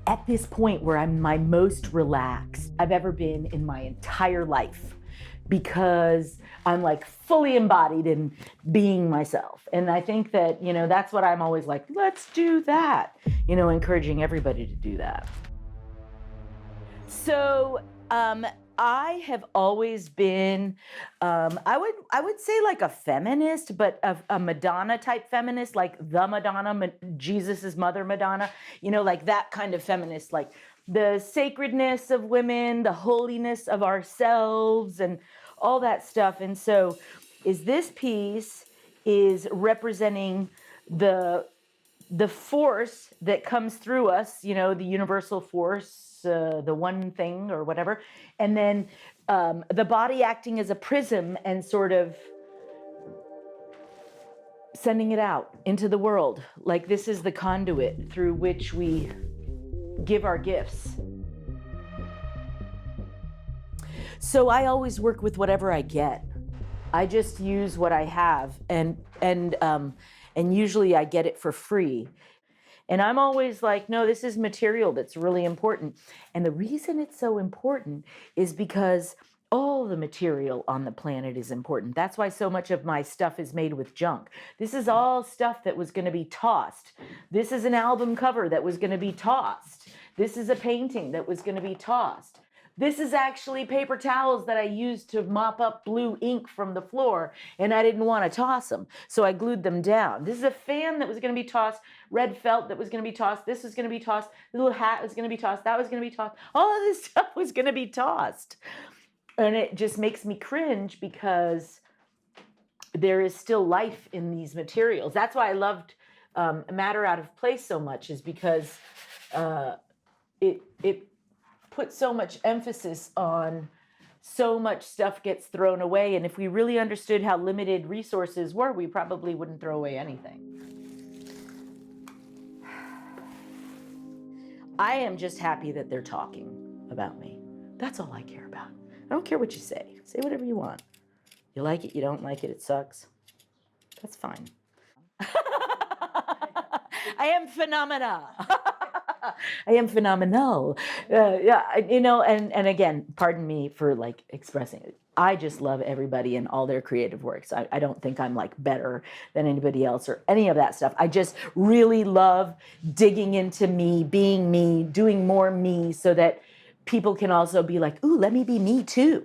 at this point where I'm my most relaxed I've ever been in my entire life, because I'm like fully embodied in being myself. And I think that, that's what I'm always like, let's do that, encouraging everybody to do that. So, I have always been, I would say like a feminist, but a Madonna type feminist, like the Madonna, Jesus's mother Madonna, like that kind of feminist, like the sacredness of women, the holiness of ourselves, and all that stuff. And so, this piece is representing the force that comes through us, the universal force, the one thing or whatever, and then the body acting as a prism and sort of sending it out into the world. Like this is the conduit through which we give our gifts. So I always work with whatever I get. I just use what I have, and usually I get it for free. And I'm always like, no, this is material that's really important. And the reason it's so important is because all the material on the planet is important. That's why so much of my stuff is made with junk. This is all stuff that was going to be tossed. This is an album cover that was going to be tossed. This is a painting that was going to be tossed. This is actually paper towels that I used to mop up blue ink from the floor, and I didn't want to toss them, so I glued them down. This is a fan that was going to be tossed, red felt that was going to be tossed, this was going to be tossed, the little hat was going to be tossed, that was going to be tossed, all of this stuff was going to be tossed. And it just makes me cringe because there is still life in these materials. That's why I loved Matter Out of Place so much, is because it put so much emphasis on so much stuff gets thrown away. And if we really understood how limited resources were, we probably wouldn't throw away anything. I am just happy that they're talking about me. That's all I care about. I don't care what you say. Say whatever you want. You like it, you don't like it, it sucks. That's fine. I am phenomena. I am phenomenal. Yeah, and again, pardon me for like expressing it. I just love everybody and all their creative works. I don't think I'm like better than anybody else or any of that stuff. I just really love digging into me, being me, doing more me, so that people can also be like, ooh, let me be me too.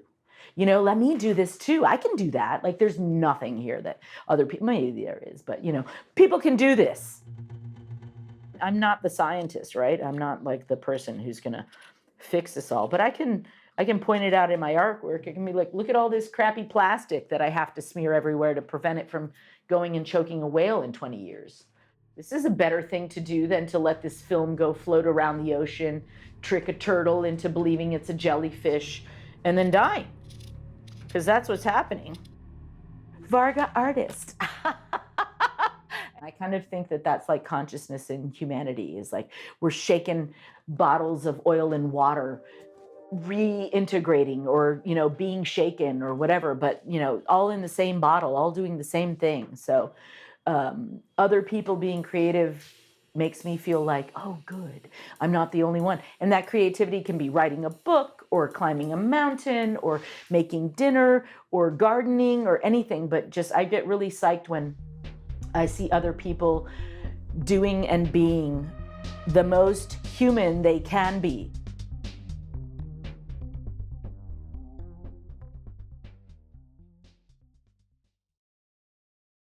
Let me do this too. I can do that. Like there's nothing here that other people, maybe there is, but people can do this. I'm not the scientist, right? I'm not like the person who's going to fix this all, but I can point it out in my artwork. It can be like, look at all this crappy plastic that I have to smear everywhere to prevent it from going and choking a whale in 20 years. This is a better thing to do than to let this film go float around the ocean, trick a turtle into believing it's a jellyfish, and then die. Because that's what's happening. Varga artist. I kind of think that that's like consciousness in humanity, is like we're shaking bottles of oil and water, reintegrating or, being shaken or whatever, but, all in the same bottle, all doing the same thing. So other people being creative makes me feel like, oh, good, I'm not the only one. And that creativity can be writing a book or climbing a mountain or making dinner or gardening or anything. But just I get really psyched when I see other people doing and being the most human they can be.